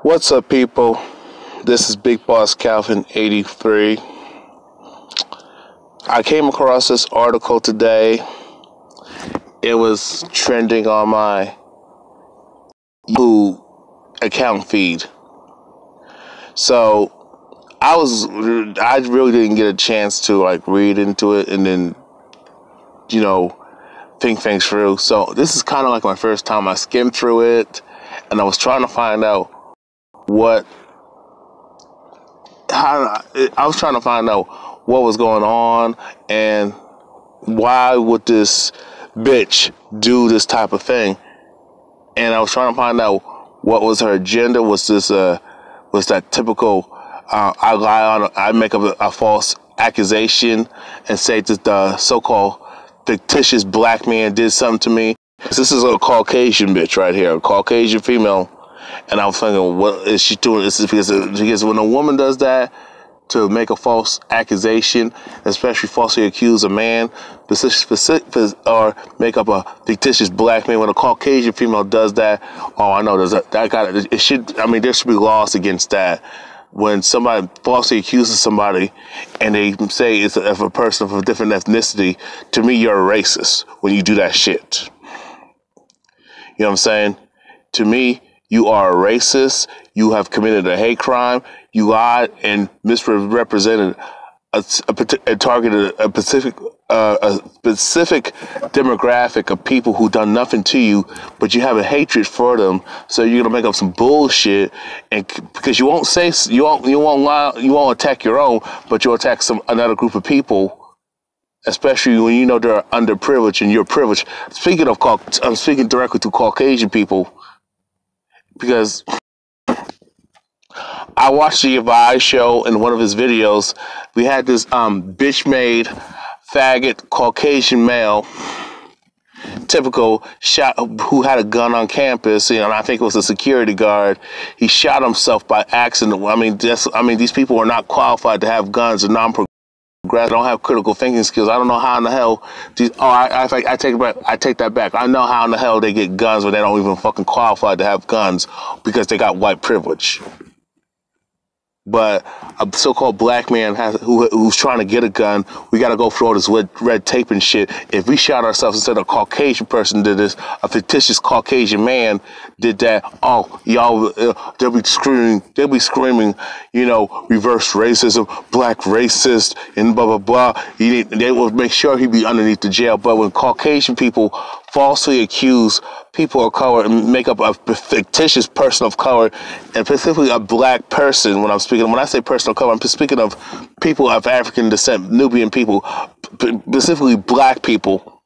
What's up, people? This is Big Boss Calvin 83. I came across this article today. It was trending on my Yahoo account feed. So I really didn't get a chance to read into it and then, think things through. So this is kind of like my first time. I skimmed through it and I was trying to find out what was going on and why would this bitch do this type of thing. And I was trying to find out what was her agenda. Was that typical I make up a false accusation and say that the so-called fictitious black man did something to me? This is a Caucasian bitch right here, a Caucasian female. And I was thinking, what is she doing? This is because when a woman does that to make a false accusation, especially falsely accuse a man, or make up a fictitious black man, when a Caucasian female does that, I know there should be laws against that. When somebody falsely accuses somebody and they say it's a person of a different ethnicity, to me, you're a racist when you do that shit. You know what I'm saying? To me, you are a racist. You have committed a hate crime. You lied and misrepresented targeted a specific demographic of people who done nothing to you, but you have a hatred for them. So you're gonna make up some bullshit, and because you won't lie, you won't attack your own, but you'll attack another group of people. Especially when you know they're underprivileged and you're privileged. I'm speaking directly to Caucasian people. Because I watched the Levi show in one of his videos. We had this bitch-made faggot Caucasian male, typical shot, who had a gun on campus, and I think it was a security guard. He shot himself by accident. These people are not qualified to have guns and non-progressive. Don't have critical thinking skills. I don't know how in the hell I take that back. I know how in the hell they get guns when they don't even fucking qualify to have guns because they got white privilege. But a so-called black man who's trying to get a gun, we got to go through all this red tape and shit. If we shot ourselves instead of a Caucasian person did this, a fictitious Caucasian man did that, y'all, they'll be screaming, reverse racism, black racist, and blah, blah, blah. They will make sure he'd be underneath the jail. But when Caucasian people falsely accuse people of color and make up a fictitious person of color, and specifically a black person, when I say person of color, I'm speaking of people of African descent, Nubian people, specifically black people,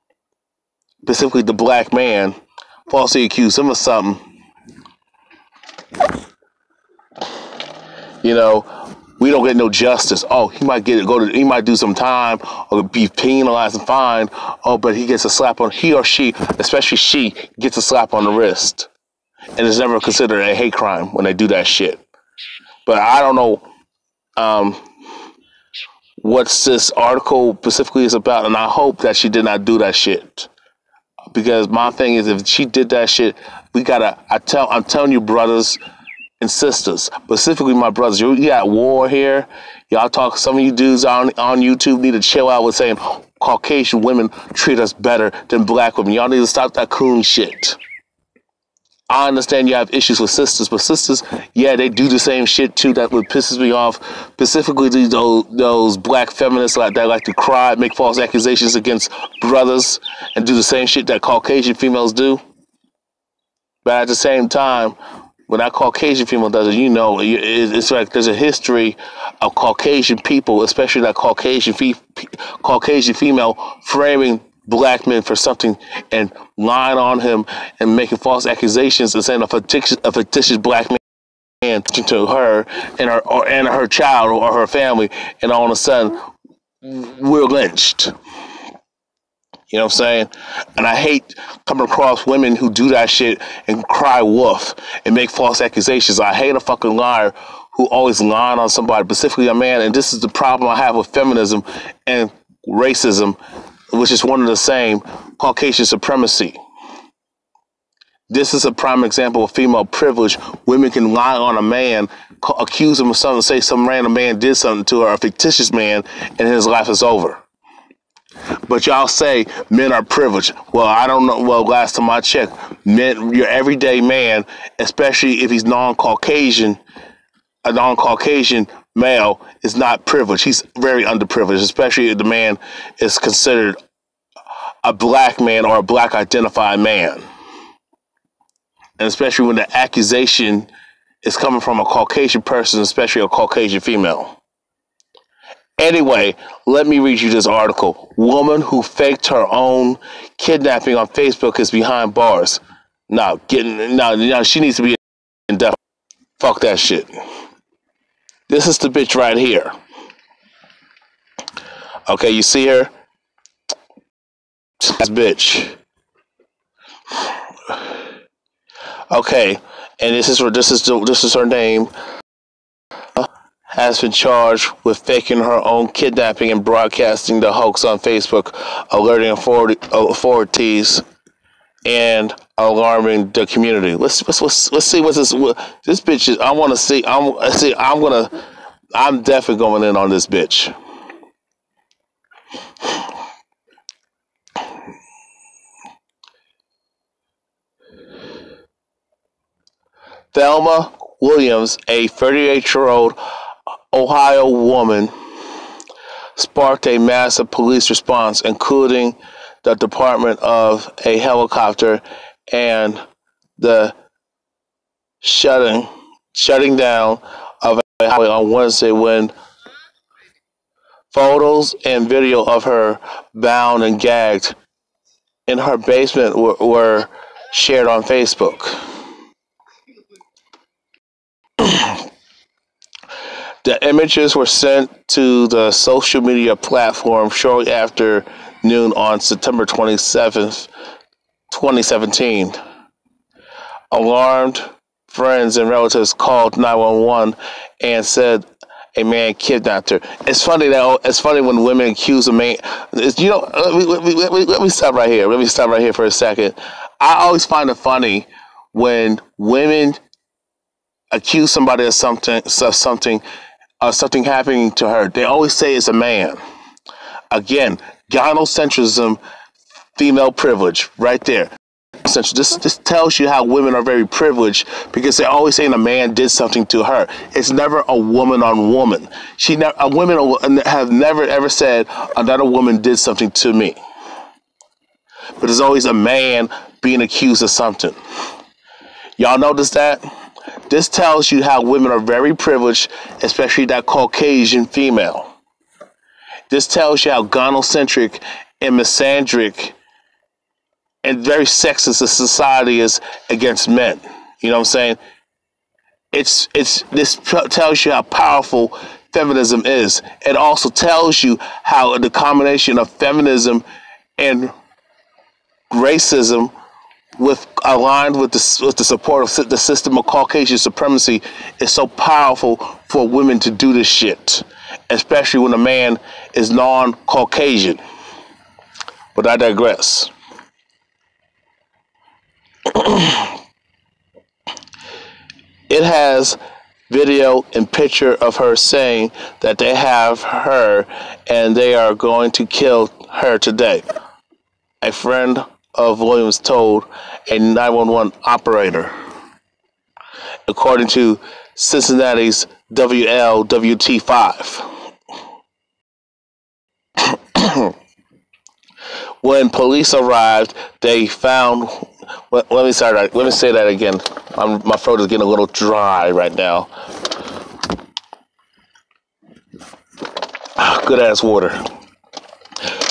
specifically the black man, falsely accuse him of something. We don't get no justice. He might he might do some time or be penalized and fined. But he gets a slap on, he or she, especially she, gets a slap on the wrist. And it's never considered a hate crime when they do that shit. But I don't know what this article specifically is about, and I hope that she did not do that shit. Because my thing is, if she did that shit, I'm telling you, brothers and sisters, specifically my brothers, you got war here. Y'all talk, some of you dudes on YouTube need to chill out with saying Caucasian women treat us better than black women. Y'all need to stop that coon shit. I understand you have issues with sisters, but sisters, yeah, they do the same shit too. That would pisses me off. Specifically, those black feminists that like to cry, make false accusations against brothers, and do the same shit that Caucasian females do. But at the same time, when that Caucasian female does it, it's like there's a history of Caucasian people, especially that Caucasian female, framing black men for something and lying on him and making false accusations and saying a fictitious black man to her and her child or her family, and all of a sudden we're lynched. You know what I'm saying? And I hate coming across women who do that shit and cry wolf and make false accusations. I hate a fucking liar who always lying on somebody, specifically a man. And this is the problem I have with feminism and racism, which is one of the same, Caucasian supremacy. This is a prime example of female privilege. Women can lie on a man, accuse him of something, say some random man did something to her, a fictitious man, and his life is over. But y'all say men are privileged. Well, I don't know. Well, last time I checked, men, your everyday man, especially if he's non-Caucasian, a non-Caucasian male is not privileged. He's very underprivileged, especially if the man is considered a black man or a black identified man. And especially when the accusation is coming from a Caucasian person, especially a Caucasian female. Anyway, let me read you this article. Woman who faked her own kidnapping on Facebook is behind bars. No, she needs to be in death. Fuck that shit. This is the bitch right here. Okay, you see her? This bitch. Okay, and this is her name. Has been charged with faking her own kidnapping and broadcasting the hoax on Facebook, alerting authorities and alarming the community. Let's see what this bitch is. I want to see. I'm definitely going in on this bitch. Thelma Williams, a 38-year-old Ohio woman, sparked a massive police response, including the Department of a helicopter and the shutting down of a highway on Wednesday when photos and video of her bound and gagged in her basement were shared on Facebook. The images were sent to the social media platform shortly after noon on September 27th, 2017. Alarmed friends and relatives called 911 and said a man kidnapped her. It's funny when women accuse a man. Let me stop right here. Let me stop right here for a second. I always find it funny when women accuse somebody of something happening to her. They always say it's a man. Again, gynocentrism, female privilege, right there. This tells you how women are very privileged because they're always saying a man did something to her. It's never a woman on woman. Women have never ever said another woman did something to me. But there's always a man being accused of something. Y'all notice that? This tells you how women are very privileged, especially that Caucasian female. This tells you how gynocentric and misandric and very sexist the society is against men. You know what I'm saying? This tells you how powerful feminism is. It also tells you how the combination of feminism and racism aligned with the support of the system of Caucasian supremacy is so powerful for women to do this shit, especially when a man is non-Caucasian. But I digress. It has video and picture of her saying that they have her and they are going to kill her today. A friend of Williams told a 911 operator, according to Cincinnati's WLWT5. When police arrived, they found. Let me say that again. My throat is getting a little dry right now. Good ass water.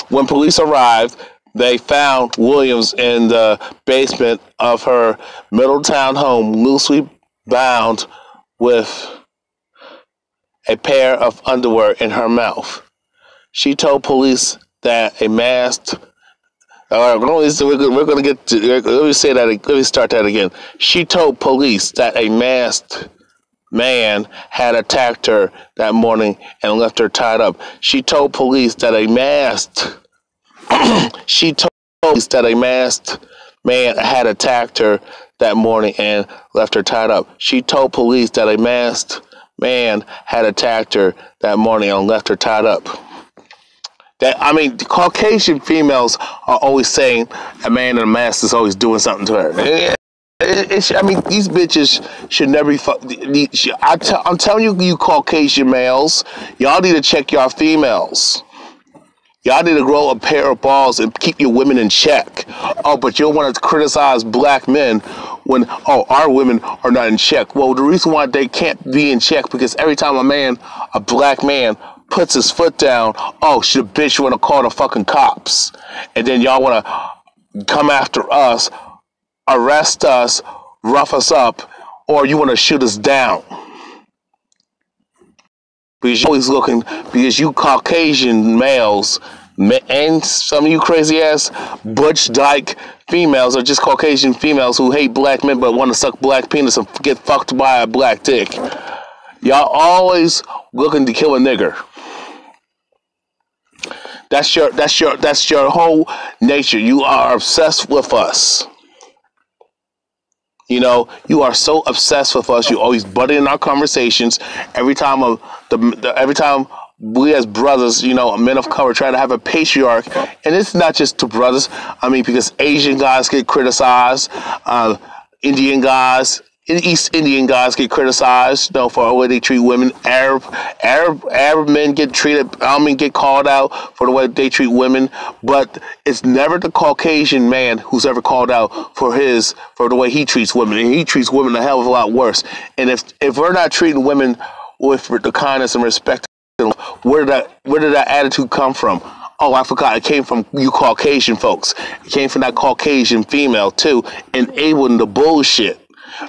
When police arrived, they found Williams in the basement of her Middletown home, loosely bound with a pair of underwear in her mouth. She told police that a masked. We're going to get to. Let me say that. Let me start that again. She told police that a masked man had attacked her that morning and left her tied up. She told police that a masked. She told police that a masked man had attacked her that morning and left her tied up. She told police that a masked man had attacked her that morning and left her tied up. The Caucasian females are always saying a man in a mask is always doing something to her. These bitches should never be. I'm telling you, you Caucasian males, y'all need to check your females. Y'all need to grow a pair of balls and keep your women in check. Oh, but you don't want to criticize black men when, our women are not in check. Well, the reason why they can't be in check because every time a black man, puts his foot down, the bitch want to call the fucking cops. And then y'all want to come after us, arrest us, rough us up, or you want to shoot us down. Because you're always looking, because you Caucasian males and some of you crazy ass butch dyke females are just Caucasian females who hate black men but want to suck black penis and get fucked by a black dick. Y'all always looking to kill a nigger. That's your whole nature. You are obsessed with us. You know, you are so obsessed with us. You always butt in our conversations. Every time we as brothers, men of color, try to have a patriarch, and it's not just to brothers. Because Asian guys get criticized, Indian guys, East Indian guys get criticized, for the way they treat women. Arab men get get called out for the way they treat women. But it's never the Caucasian man who's ever called out for the way he treats women. And he treats women a hell of a lot worse. And if we're not treating women with the kindness and respect, where did that attitude come from? Oh, I forgot. It came from you Caucasian folks. It came from that Caucasian female too, enabling the bullshit.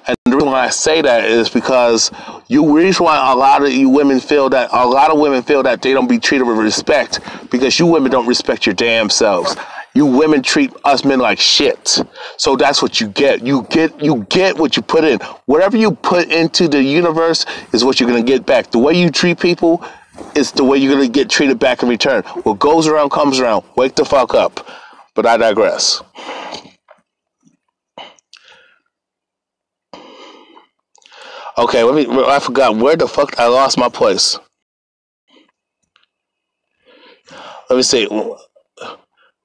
And the reason why I say that is because the reason why a lot of women feel that they don't be treated with respect because you women don't respect your damn selves. You women treat us men like shit. So that's what you get. You get what you put in. Whatever you put into the universe is what you're gonna get back. The way you treat people is the way you're gonna get treated back in return. What goes around comes around. Wake the fuck up. But I digress. Okay, I forgot where the fuck I lost my place. Let me see.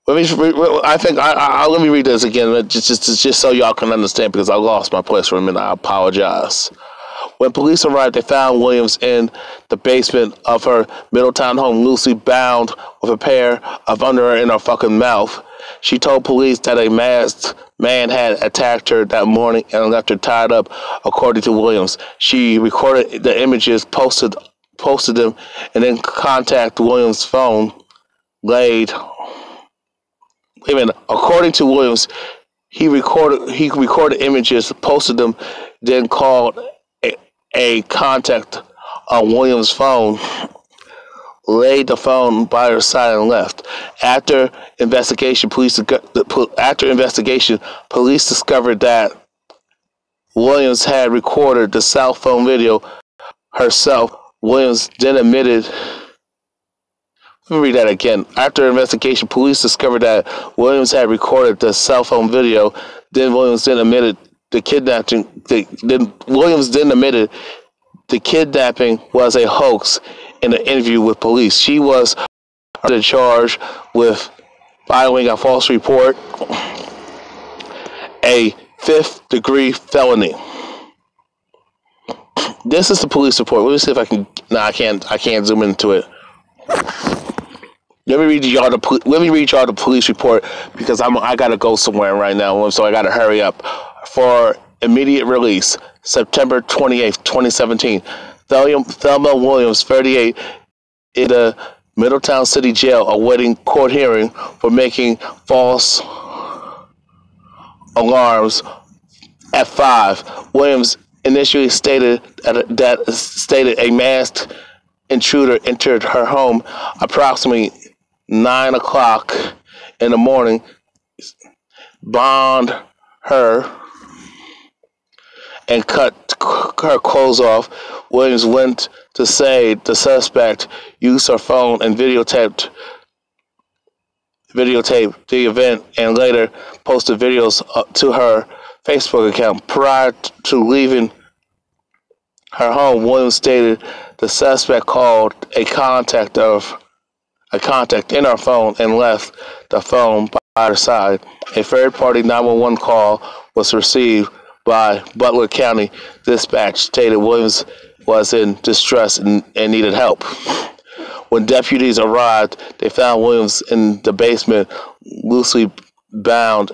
Let me read this again, just so y'all can understand, because I lost my place for a minute. I apologize. When police arrived, they found Williams in the basement of her Middletown home, loosely bound with a pair of underwear in her fucking mouth. She told police that a masked man had attacked her that morning and left her tied up, according to Williams. She recorded the images, posted them, and then contacted Williams' phone. According to Williams, he recorded images, posted them, then called a contact on Williams' phone, laid the phone by her side and left. After investigation, police discovered that Williams had recorded the cell phone video herself. Williams then admitted. Let me read that again. After investigation, police discovered that Williams had recorded the cell phone video. Then Williams then admitted the kidnapping. Williams then admitted the kidnapping was a hoax in an interview with police. She was charged with filing a false report, a 5th-degree felony. This is the police report. Let me see if I can. No, I can't zoom into it. Let me read y'all the police report because I gotta go somewhere right now, so I gotta hurry up. For immediate release, September 28th, 2017. Thelma Williams, 38, in the Middletown City Jail, awaiting court hearing for making false alarms at 5. Williams initially stated a masked intruder entered her home approximately 9 o'clock in the morning, bound her, and cut her clothes off. Williams went to say the suspect used her phone and videotaped the event and later posted videos to her Facebook account. Prior to leaving her home, Williams stated the suspect called a contact in her phone and left the phone by her side. A third-party 911 call was received by Butler County Dispatch, stated Williams was in distress and needed help. When deputies arrived, they found Williams in the basement, loosely bound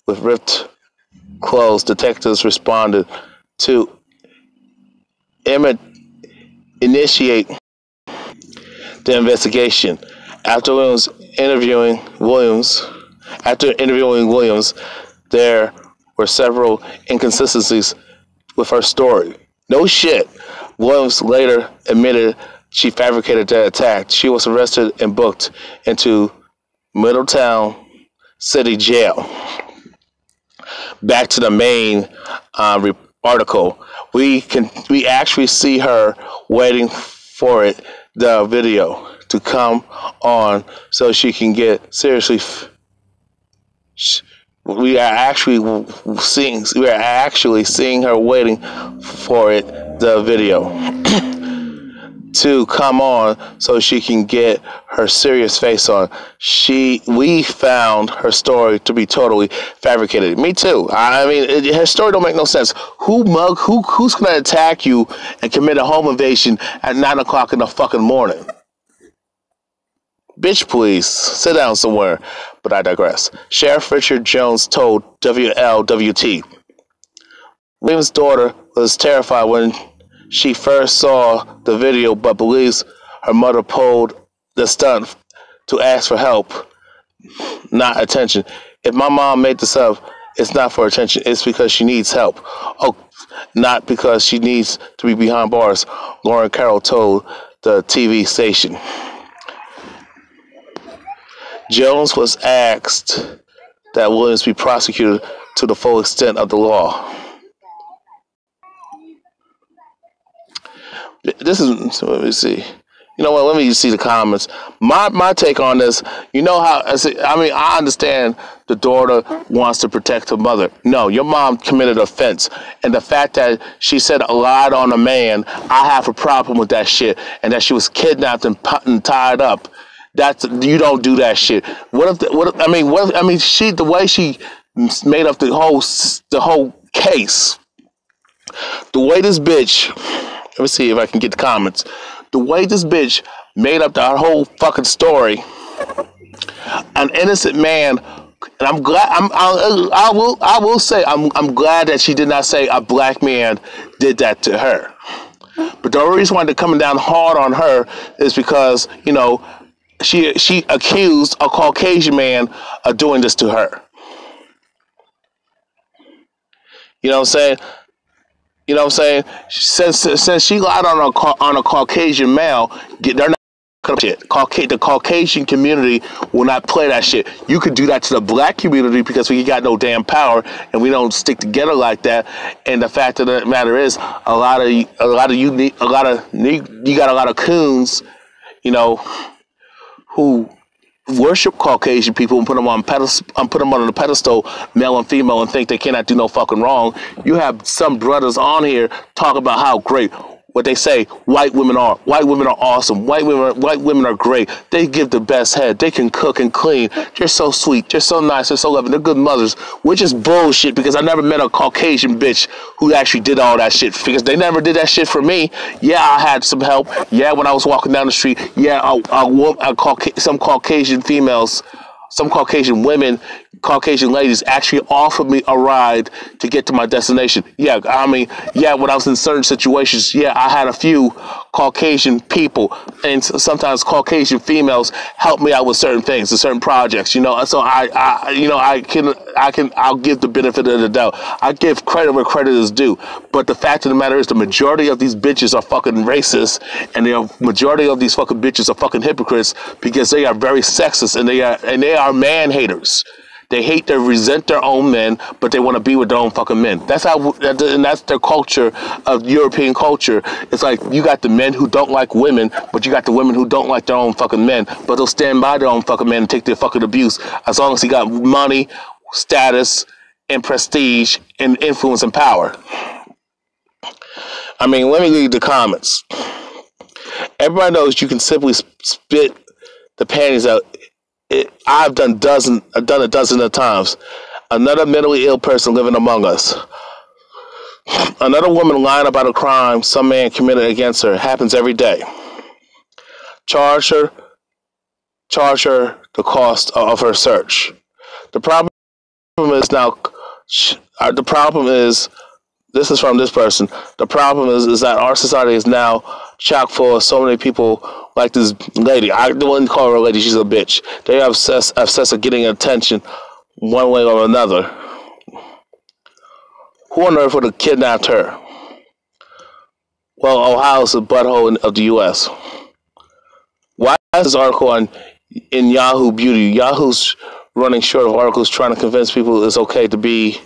with ripped clothes. Detectives responded to initiate the investigation. After interviewing Williams, there were several inconsistencies with her story. No shit. Williams later admitted she fabricated the attack. She was arrested and booked into Middletown City Jail. Back to the main article. We actually see her waiting for the video to come on so she can get seriously. We are actually seeing her waiting for the video to come on so she can get her serious face on. We found her story to be totally fabricated. Me too. I mean, her story don't make no sense. Who's gonna attack you and commit a home invasion at 9 o'clock in the fucking morning? Bitch, please sit down somewhere. But I digress. Sheriff Richard Jones told WLWT Williams' daughter was terrified when she first saw the video, but believes her mother pulled the stunt to ask for help, not attention. If my mom made this up, it's not for attention. It's because she needs help. Oh, not because she needs to be behind bars, Lauren Carroll told the TV station. Jones was asked that Williams be prosecuted to the full extent of the law. This is, let me see. You know what? Let me see the comments. My take on this. You know how? I understand the daughter wants to protect her mother. No, your mom committed offense, and the fact that she said a lie on a man, I have a problem with that shit, and that she was kidnapped and tied up. You don't do that shit. The way she made up the whole case. The way this bitch. Let me see if I can get the comments. The way this bitch made up the whole fucking story, an innocent man, and I'm glad. I will say I'm glad that she did not say a black man did that to her. But the only reason why they're coming down hard on her is because she accused a Caucasian man of doing this to her. You know what I'm saying? You know what I'm saying? Since she lied on a Caucasian male, they're not gonna shit. The Caucasian community will not play that shit. You could do that to the black community because we got no damn power and we don't stick together like that. And the fact of the matter is, you got a lot of coons, who worship Caucasian people and put them on the pedestal, male and female, and think they cannot do no fucking wrong. You have some brothers on here talk about how great what they say white women are. White women are awesome. White women are great. They give the best head. They can cook and clean. They're so sweet. They're so nice. They're so loving. They're good mothers, which is bullshit because I never met a Caucasian bitch who actually did all that shit because they never did that shit for me. Yeah, I had some help. Yeah, when I was walking down the street. Yeah, some Caucasian females, some Caucasian women, Caucasian ladies actually offered me a ride to get to my destination. Yeah, when I was in certain situations, yeah, I had a few Caucasian people and sometimes Caucasian females help me out with certain things, with certain projects, So I'll give the benefit of the doubt. I give credit where credit is due. But the fact of the matter is the majority of these bitches are fucking racist and the majority of these fucking bitches are fucking hypocrites because they are very sexist and they are man haters. They resent their own men, but they want to be with their own fucking men. That's their culture of European culture. It's like you got the men who don't like women, but you got the women who don't like their own fucking men, but they'll stand by their own fucking men and take their fucking abuse as long as he got money, status, and prestige and influence and power. I mean, let me read the comments. Everybody knows you can simply spit the panties out. I've done a dozen of times. Another mentally ill person living among us. Another woman lying about a crime some man committed against her. Happens every day. Charge her the cost of her search. The problem is this is from this person. The problem is that our society is now chock full of so many people like this lady. I wouldn't call her a lady, she's a bitch. They have obsessed with getting attention one way or another. Who on earth would have kidnapped her? Well, Ohio's the butthole of the U.S. Why is this article in Yahoo Beauty? Yahoo's running short of articles trying to convince people it's okay to be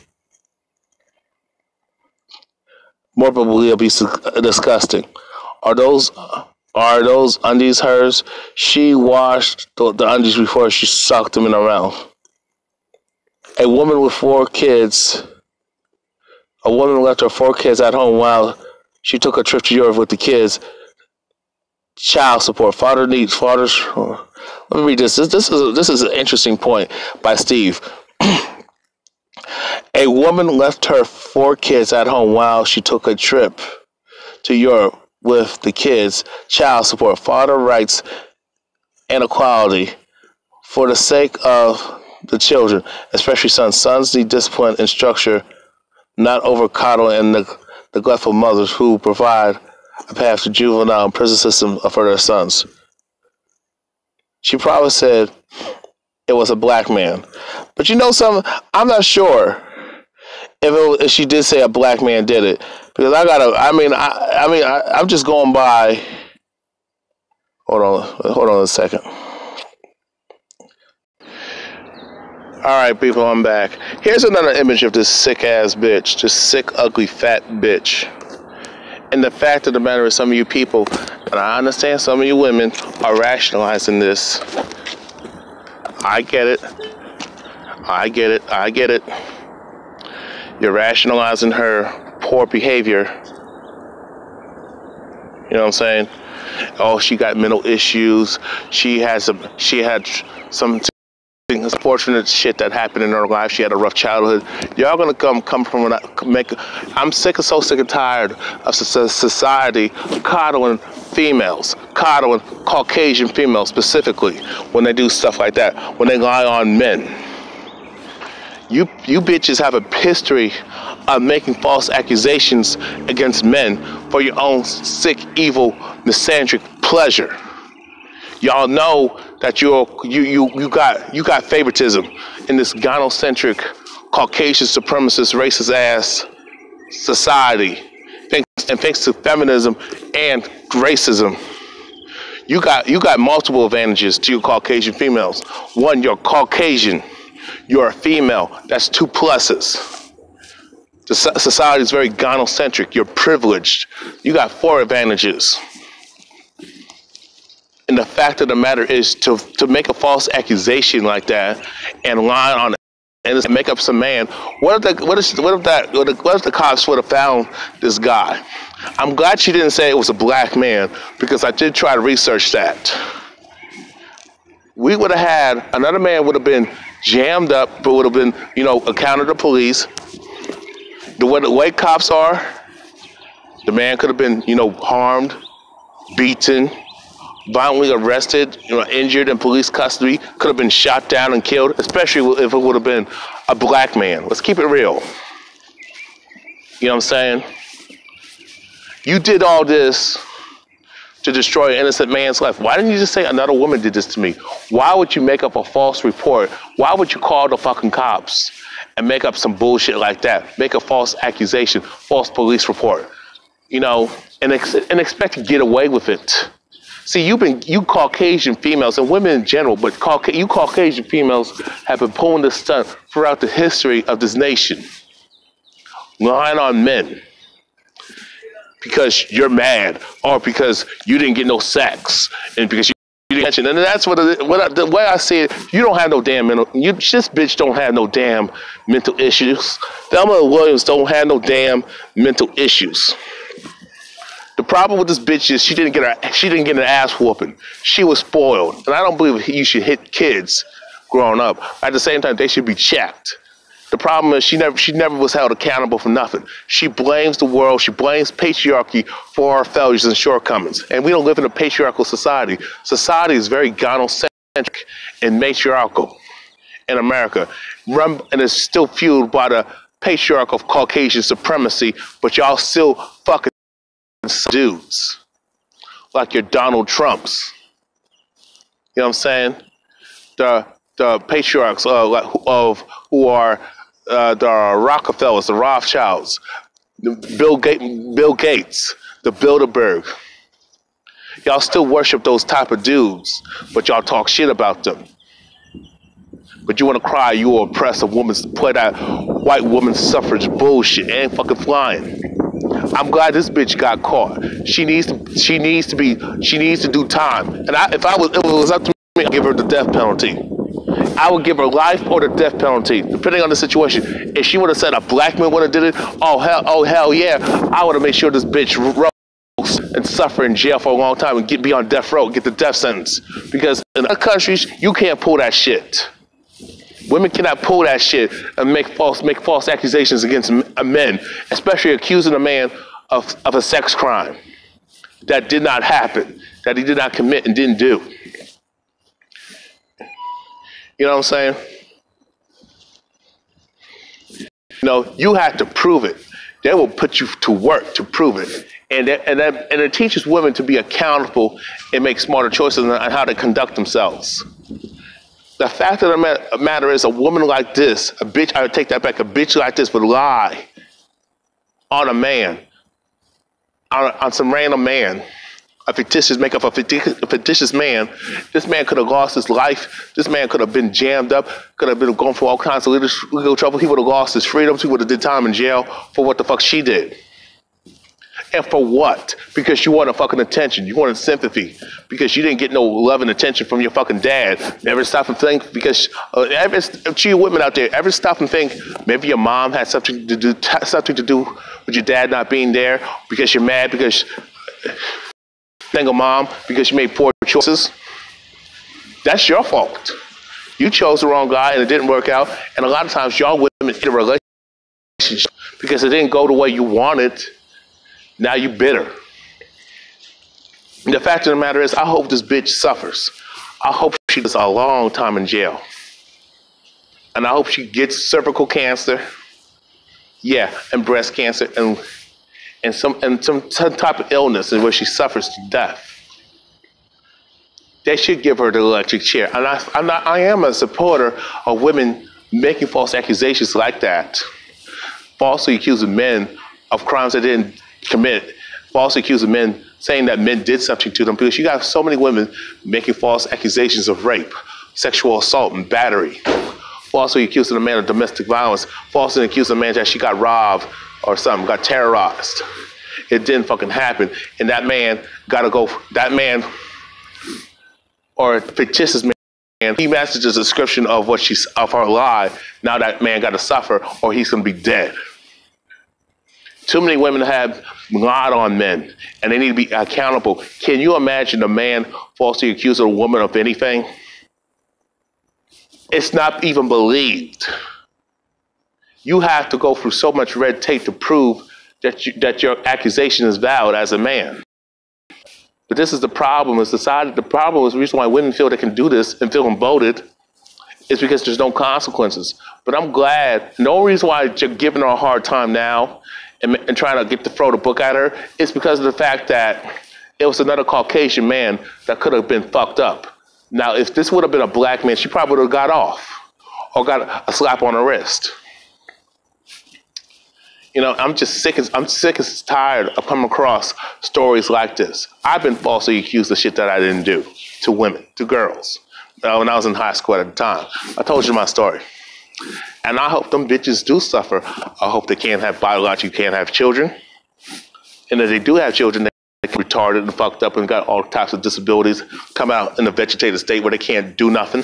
morbidly disgusting. Are those undies hers? She washed the undies before she sucked them in her mouth. A woman with 4 kids. A woman left her 4 kids at home while she took a trip to Europe with the kids. Child support. Let me read this. This is an interesting point by Steve. A woman left her 4 kids at home while she took a trip to Europe with the kids. Child support, father rights, and equality for the sake of the children, especially sons. Sons need discipline and structure, not over coddling and neglectful mothers who provide a path to juvenile and prison system for their sons. She probably said it was a black man. But you know something? I'm not sure if she did say a black man did it, because I'm just going by. Hold on a second. All right, people, I'm back. Here's another image of this sick ass bitch, this sick, ugly, fat bitch. And the fact of the matter is, some of you people, and I understand some of you women, are rationalizing this. I get it. You're rationalizing her poor behavior. You know what I'm saying? Oh, she got mental issues. She had some unfortunate shit that happened in her life. She had a rough childhood. Y'all gonna come from I'm so sick and tired of society coddling females, coddling Caucasian females specifically when they do stuff like that, when they lie on men. You bitches have a history of making false accusations against men for your own sick, evil, misandric pleasure. Y'all know that you got favoritism in this gynocentric, Caucasian supremacist, racist ass society, thanks to feminism and racism. You got multiple advantages to your Caucasian females. One, you're Caucasian. You're a female. That's 2 pluses. The society is very gynocentric. You're privileged. You got 4 advantages. And the fact of the matter is, to make a false accusation like that and lie on it and make up some man. What if the cops would have found this guy? I'm glad she didn't say it was a black man, because I did try to research that. We would have had another man would have been jammed up, but would have been, accounted to police. The way cops are, the man could have been, harmed, beaten, violently arrested, injured in police custody, could have been shot down and killed, especially if it would have been a black man. Let's keep it real. You know what I'm saying? You did all this to destroy an innocent man's life. Why didn't you just say another woman did this to me? Why would you make up a false report? Why would you call the fucking cops and make up some bullshit like that? Make a false accusation, false police report, and expect to get away with it. See, you Caucasian females and women in general, but you Caucasian females have been pulling this stunt throughout the history of this nation. Lying on men because you're mad, or because you didn't get no sex, and because you didn't attention. And that's the way I see it. You don't have no damn this bitch don't have no damn mental issues. Thelma Williams don't have no damn mental issues. The problem with this bitch is she didn't get an ass whooping. She was spoiled. And I don't believe you should hit kids growing up. At the same time, they should be checked. The problem is she never was held accountable for nothing. She blames the world, she blames patriarchy for our failures and shortcomings. And we don't live in a patriarchal society. Society is very gynocentric and matriarchal in America. And it's still fueled by the patriarch of Caucasian supremacy, but y'all still fucking dudes. Like your Donald Trumps. You know what I'm saying? The patriarchs of who are the Rockefellers, the Rothschilds, Bill Gates, the Bilderberg. Y'all still worship those type of dudes, but y'all talk shit about them. But you want to cry you will oppress a woman, play that white woman suffrage bullshit. It ain't fucking flying. I'm glad this bitch got caught. She needs to do time. And if it was up to me, I'd give her the death penalty. I would give her life or the death penalty, depending on the situation. If she would have said a black man would have did it, oh hell yeah, I would have made sure this bitch rose and suffer in jail for a long time and be on death row, get the death sentence. Because in other countries, you can't pull that shit. Women cannot pull that shit and make false accusations against men, especially accusing a man of a sex crime that did not happen, that he did not commit and didn't do. You know what I'm saying? You know, you have to prove it. They will put you to work to prove it. And it teaches women to be accountable and make smarter choices on how to conduct themselves. The fact of the matter is, a woman like this, a bitch, I would take that back, a bitch like this would lie on a man, on some random man, make up a fictitious man. This man could have lost his life. This man could have been jammed up, could have been going for all kinds of legal trouble. He would have lost his freedom. He would have did time in jail for what the fuck she did. And for what? Because you wanted fucking attention. You wanted sympathy. Because you didn't get no love and attention from your fucking dad. Ever stop and think? Because to you women out there, ever stop and think maybe your mom had something to do with your dad not being there? Because you're mad because single mom, because you made poor choices? That's your fault. You chose the wrong guy and it didn't work out. And a lot of times y'all women in a relationship because it didn't go the way you wanted. Now you bitter. And the fact of the matter is, I hope this bitch suffers. I hope she does a long time in jail. And I hope she gets cervical cancer. Yeah, and breast cancer and some type of illness where she suffers to death. They should give her the electric chair. And I am a supporter of women making false accusations like that. Falsely accusing men of crimes they didn't commit. Falsely accusing men, saying that men did something to them, because you got so many women making false accusations of rape, sexual assault, and battery. Falsely accusing a man of domestic violence. Falsely accusing a man that she got robbed or something, got terrorized. It didn't fucking happen. And that man gotta go, that man, or a fictitious man, he matches the description of of her lie. Now that man gotta suffer or he's gonna be dead. Too many women have lied on men, and they need to be accountable. Can you imagine a man falsely accusing a woman of anything? It's not even believed. You have to go through so much red tape to prove that your accusation is valid as a man. But this is the problem in society. The problem is the reason why women feel they can do this and feel emboldened is because there's no consequences. But I'm glad. The only reason why you're giving her a hard time now and trying to throw the book at her is because of the fact that it was another Caucasian man that could have been fucked up. Now, if this would have been a black man, she probably would have got off or got a slap on the wrist. You know, I'm sick and tired of coming across stories like this. I've been falsely accused of shit that I didn't do to women, to girls, when I was in high school at the time. I told you my story. And I hope them bitches do suffer. I hope they can't have children. And if they do have children, retarded and fucked up and got all types of disabilities, come out in a vegetative state where they can't do nothing.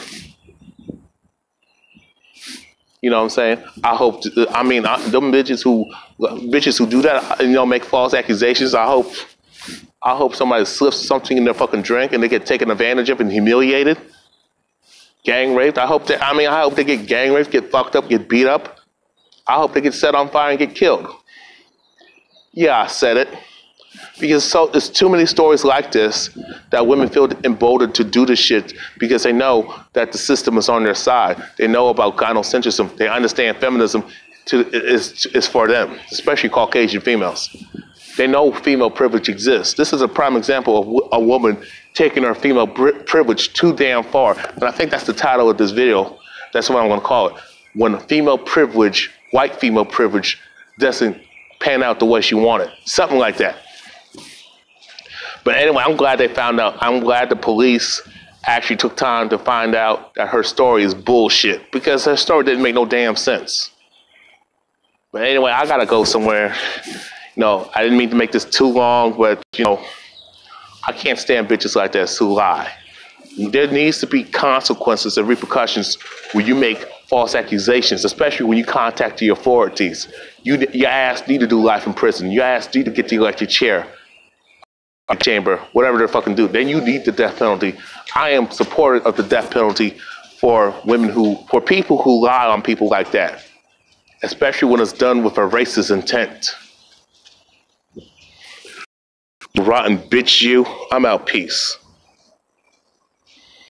You know what I'm saying? I hope, them bitches who do that, make false accusations, I hope somebody slips something in their fucking drink and they get taken advantage of and humiliated. Gang raped. I hope they get gang raped, get fucked up, get beat up. I hope they get set on fire and get killed. Yeah, I said it. Because there's too many stories like this that women feel emboldened to do this shit because they know that the system is on their side. They know about gynocentrism. They understand feminism is for them, especially Caucasian females. They know female privilege exists. This is a prime example of a woman taking her female privilege too damn far. And I think that's the title of this video. That's what I'm going to call it. When female privilege, white female privilege, doesn't pan out the way she wanted. Something like that. But anyway, I'm glad they found out. I'm glad the police actually took time to find out that her story is bullshit, because her story didn't make no damn sense. But anyway, I gotta go somewhere. I didn't mean to make this too long, but I can't stand bitches like that who lie. There needs to be consequences and repercussions when you make false accusations, especially when you contact the authorities. Your ass need to do life in prison. Your ass need to get the electric chair. Chamber, whatever they fucking do, then you need the death penalty. I am supportive of the death penalty for people who lie on people like that, especially when it's done with a racist intent. Rotten bitch, you. I'm out. Peace.